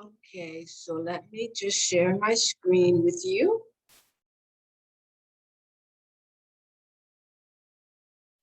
Okay, so let me just share my screen with you.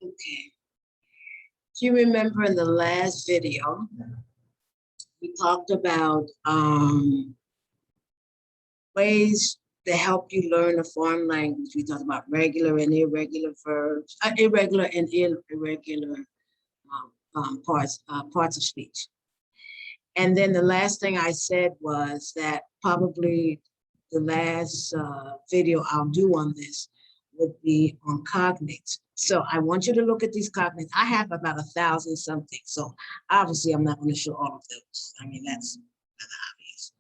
Okay. Do you remember in the last video, we talked about ways to help you learn a foreign language. We talked about regular and irregular verbs, irregular and irregular parts of speech. And then the last thing I said was that probably the last video I'll do on this would be on cognates. So I want you to look at these cognates. I have about 1,000 something. So obviously I'm not going to show all of those. I mean, that's obvious.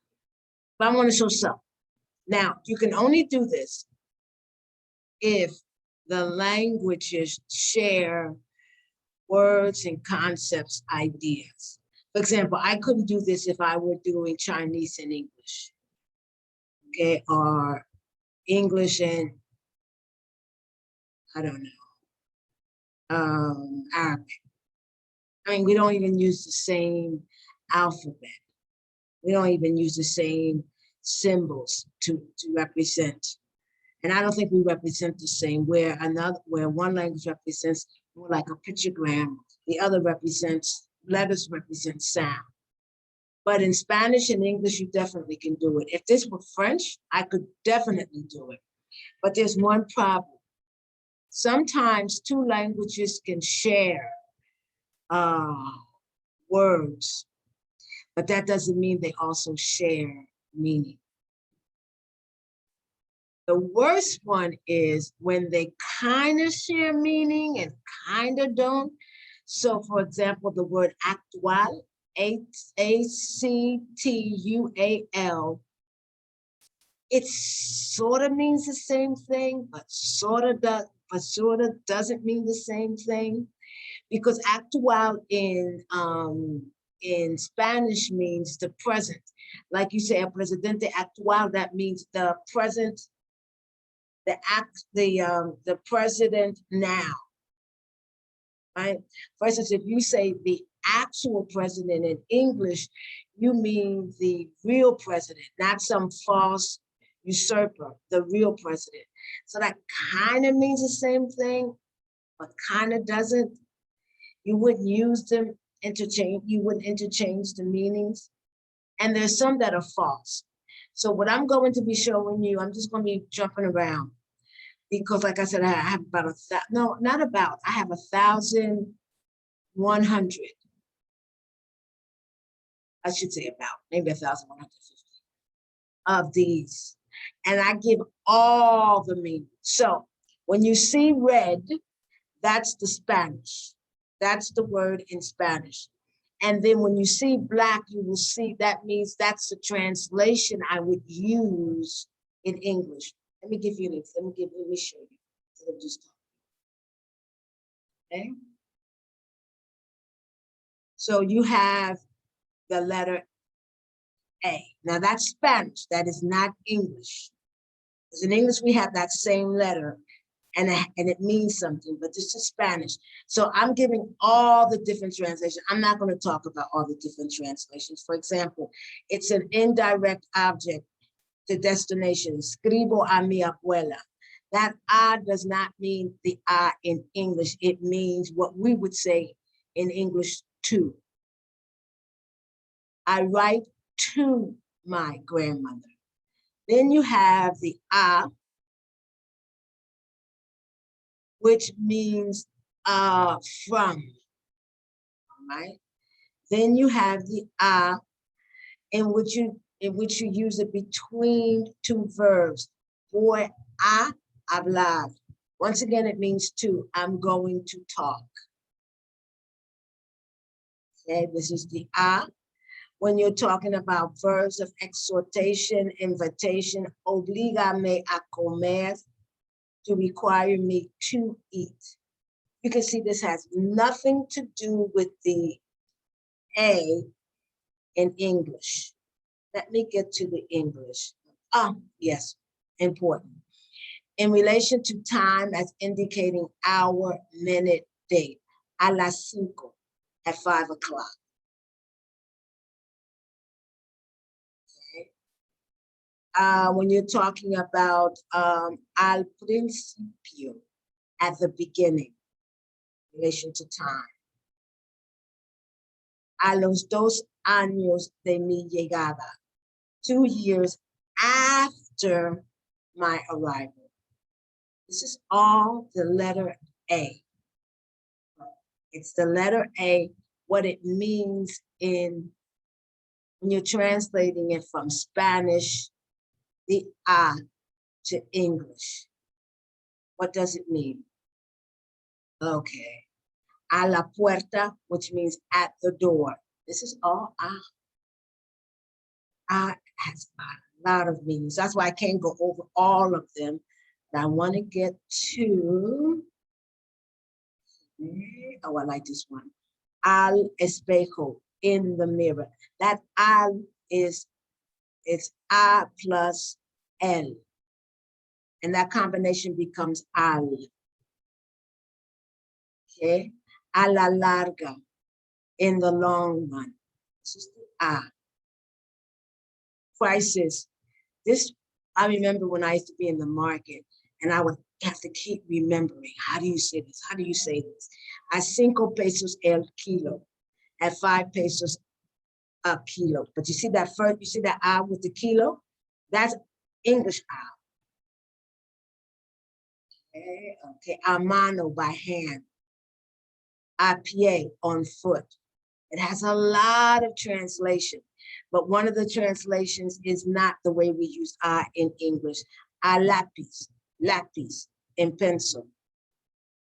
But I want to show some. Now, you can only do this if the languages share words and concepts, ideas. For example, I couldn't do this if I were doing Chinese and English, okay, or English and, I don't know, Arabic. I mean, we don't even use the same alphabet. We don't even use the same symbols to represent. And I don't think we represent the same, where one language represents more like a pictogram, the other letters represent sound. But in Spanish and English, you definitely can do it. If this were French, I could definitely do it. But there's one problem. Sometimes two languages can share words, but that doesn't mean they also share meaning. The worst one is when they kind of share meaning and kind of don't. So for example, the word actual, A-C-T-U-A-L, it sort of means the same thing, but sort of doesn't mean the same thing, because actual in Spanish means the present. Like you say, el presidente actual, that means the present, the president now, right? For instance, if you say the actual president in English, you mean the real president, not some false usurper, the real president. So that kind of means the same thing, but kind of doesn't. You wouldn't use them you wouldn't interchange the meanings. And there's some that are false. So what I'm going to be showing you, I'm just going to be jumping around, because like I said, I have about I have 1,100. I should say about, maybe 1,150 of these. And I give all the meanings. So when you see red, that's the Spanish. That's the word in Spanish. And then when you see black, you will see that means that's the translation I would use in English. Let me give you an example. Let me show you. Okay. So you have the letter A. Now that's Spanish. That is not English. Because in English we have that same letter, and it means something, but this is Spanish. So I'm giving all the different translations. I'm not going to talk about all the different translations. For example, it's an indirect object, the destination, escribo a mi abuela. That "a" does not mean the "a" in English. It means what we would say in English, to. I write to my grandmother. Then you have the "a," which means from, all right? Then you have the "a," in which you use it between two verbs. Voy a hablar. Once again, it means to. I'm going to talk. Okay, this is the "a." When you're talking about verbs of exhortation, invitation, obligame a comer, to require me to eat. You can see this has nothing to do with the A in English. Let me get to the English. Yes, important. In relation to time as indicating hour, minute, date. A las 5, at 5 o'clock. When you're talking about al principio, at the beginning, in relation to time. A los 2 años de mi llegada, 2 years after my arrival. This is all the letter A. It's the letter A, what it means when you're translating it from Spanish, the A, to English. What does it mean? Okay. A la puerta, which means at the door. This is all A. A has a lot of meanings. That's why I can't go over all of them. But I want to get to, oh, I like this one. Al espejo, in the mirror. That al it's A plus L. And that combination becomes al. Okay. A la larga, in the long run. This is the A. Prices. This, I remember when I used to be in the market and I would have to keep remembering, how do you say this? How do you say this? A 5 pesos el kilo, at 5 pesos a kilo. But you see that first, you see that A with the kilo? That's English A. Okay, a mano, by hand. A pie, on foot. It has a lot of translation, but one of the translations is not the way we use A in English. A lápiz, lápiz, in pencil.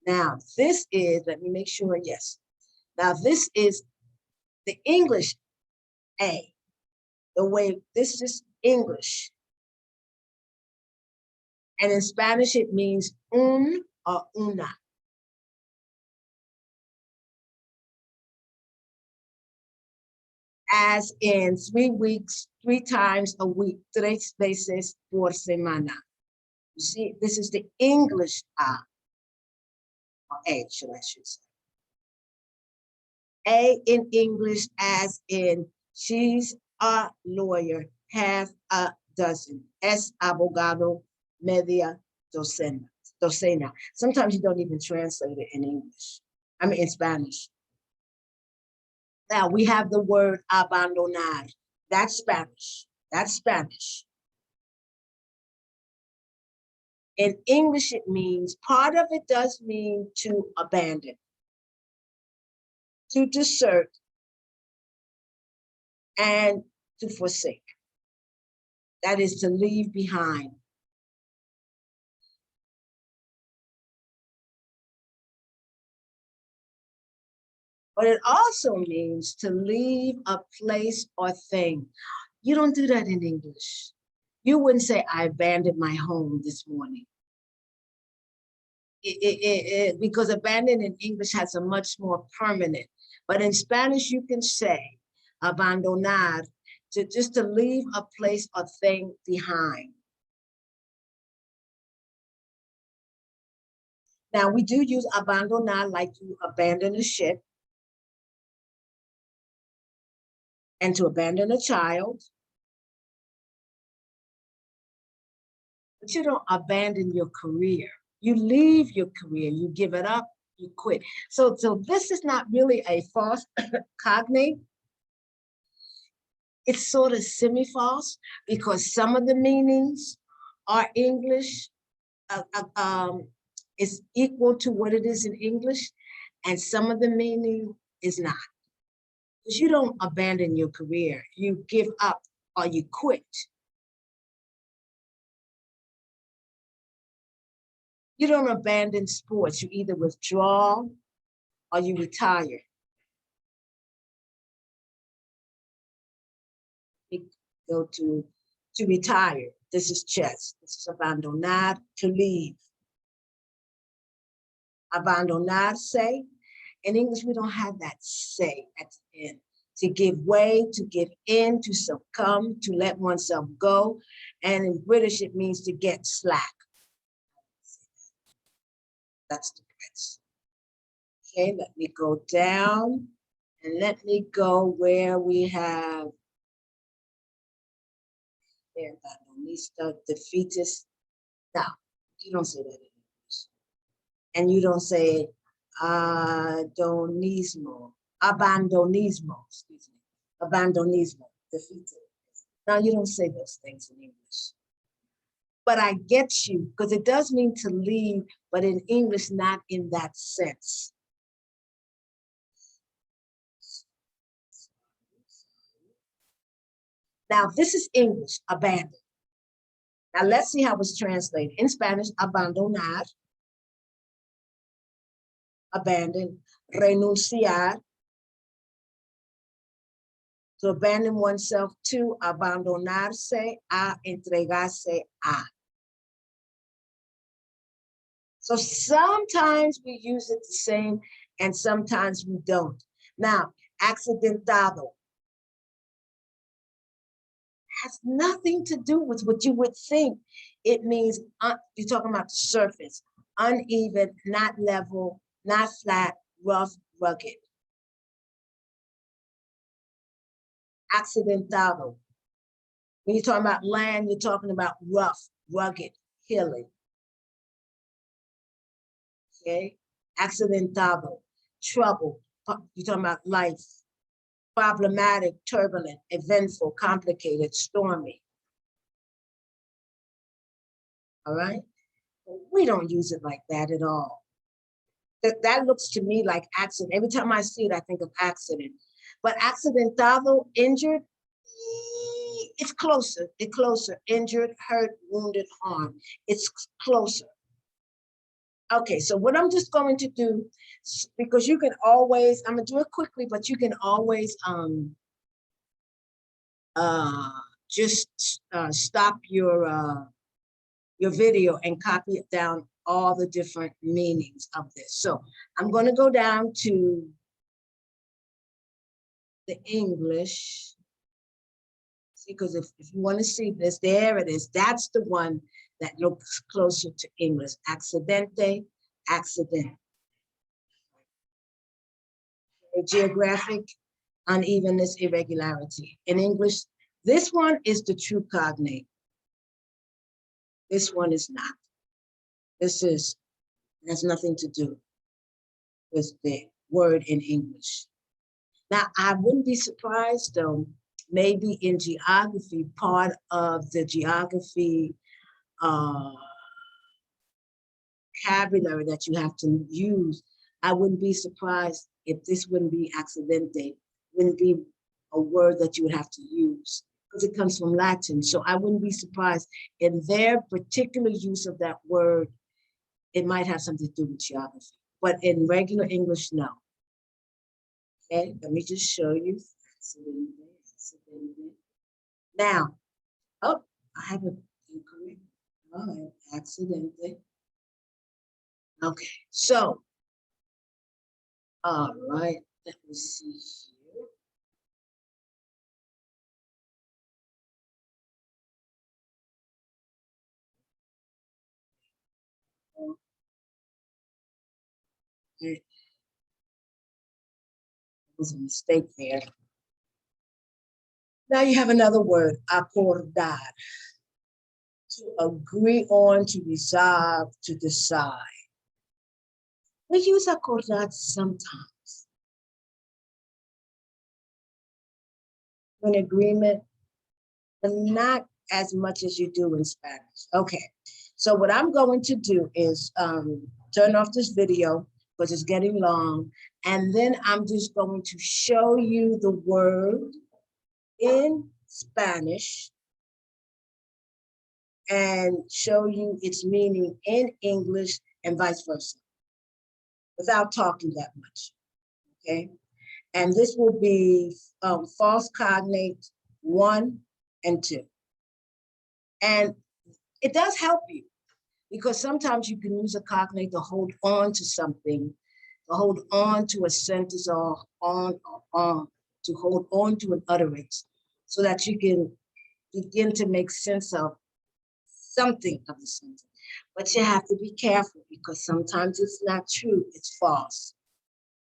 Now, this is, let me make sure, yes. Now, this is the English A, the way this is English. And in Spanish, it means un or una. As in 3 weeks, 3 times a week, 3 veces por semana. You see, this is the English A, or A, should say. A in English, as in, she's a lawyer, half a dozen. Es abogado, media docena. Sometimes you don't even translate it in English. I mean, in Spanish. Now we have the word abandonar. That's Spanish. That's Spanish. In English, it means, part of it does mean to abandon, to desert, and to forsake. That is to leave behind. But it also means to leave a place or thing. You don't do that in English. You wouldn't say, I abandoned my home this morning. Because abandon in English has a much more permanent. But in Spanish, you can say abandonar, just to leave a place or thing behind. Now, we do use abandonar like you abandon a ship, and to abandon a child. But you don't abandon your career. You leave your career, you give it up, you quit. So this is not really a false cognate. It's sort of semi-false because some of the meanings are English, is equal to what it is in English, and some of the meaning is not. Because you don't abandon your career, you give up or you quit. You don't abandon sports, you either withdraw or you retire. You go to retire. This is chess. This is abandonar, to leave. Abandonar, say. In English, we don't have that say at the end. To give way, to give in, to succumb, to let oneself go. And in British, it means to get slack. That's the Brits. Okay, let me go down and let me go where we have defeatist. No, you don't say that in English. And you don't say abandonismo, excuse me, abandonismo, defeated. Now you don't say those things in English. But I get you, because it does mean to leave, but in English, not in that sense. Now, this is English, abandon. Now, let's see how it's translated. In Spanish, abandonar, abandon, renunciar, to abandon oneself, to abandonarse, a entregarse a. So sometimes we use it the same and sometimes we don't. Now, accidentado has nothing to do with what you would think. It means, you're talking about the surface, uneven, not level, not flat, rough, rugged. Accidentado. When you're talking about land, you're talking about rough, rugged, hilly. Okay? Accidentado, trouble. You're talking about life. Problematic, turbulent, eventful, complicated, stormy. All right? We don't use it like that at all. That looks to me like accident. Every time I see it, I think of accident. But accidentado, injured, it's closer. It's closer. Injured, hurt, wounded, harmed. It's closer. Okay, so what I'm just going to do, because you can always, I'm gonna do it quickly, but you can always just stop your video and copy it down all the different meanings of this. So I'm going to go down to the English. See, because if you want to see this, there it is. That's the one that looks closer to English. Accidente, accident. Geographic unevenness, irregularity. In English, this one is the true cognate. This one is not. This has nothing to do with the word in English. Now, I wouldn't be surprised though, maybe in geography, part of the geography vocabulary that you have to use, I wouldn't be surprised if this wouldn't be accidente, wouldn't be a word that you would have to use because it comes from Latin. So I wouldn't be surprised in their particular use of that word, it might have something to do with geography, but in regular English, no. Okay, let me just show you. Now, oh, I have it incorrect. All right, accidentally. Okay, so, all right, let me see here. There was a mistake there. Now you have another word, acordar. To agree on, to resolve, to decide. We use acordar sometimes. An agreement, but not as much as you do in Spanish. Okay, so what I'm going to do is turn off this video because it's getting long, and then I'm just going to show you the word in Spanish and show you its meaning in English and vice versa, without talking that much, okay? And this will be false cognate 1 and 2. And it does help you because sometimes you can use a cognate to hold on to something, to hold on to a sentence or to hold on to an utterance so that you can begin to make sense of something of the sentence. But you have to be careful because sometimes it's not true, it's false.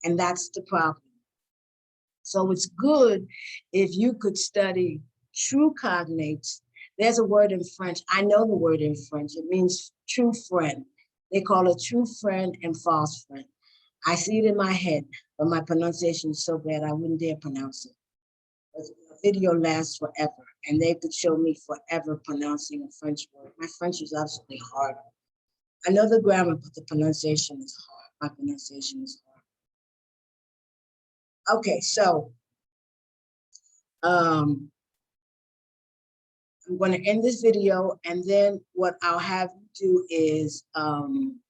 And that's the problem. So it's good if you could study true cognates There's a word in French. I know the word in French. It means true friend. They call it true friend and false friend. I see it in my head, but my pronunciation is so bad I wouldn't dare pronounce it. But the video lasts forever, and they could show me forever pronouncing a French word. My French is absolutely hard. I know the grammar, but the pronunciation is hard. My pronunciation is hard. Okay, so I'm going to end this video, and then what I'll have you do is on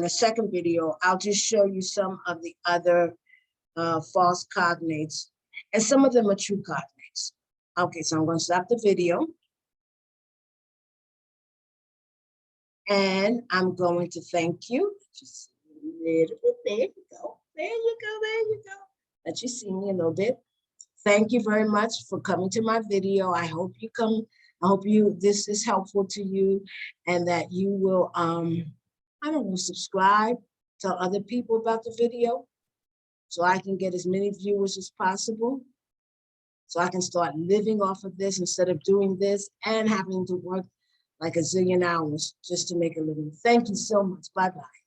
a second video, I'll just show you some of the other false cognates, and some of them are true cognates. Okay, so I'm going to stop the video. And I'm going to thank you. Just a little bit. There you go. There you go. There you go. Let you see me a little bit. Thank you very much for coming to my video. I hope you come. I hope this is helpful to you, and that you will, I don't know, subscribe, tell other people about the video, so I can get as many viewers as possible, so I can start living off of this instead of doing this and having to work like a zillion hours just to make a living. Thank you so much. Bye-bye.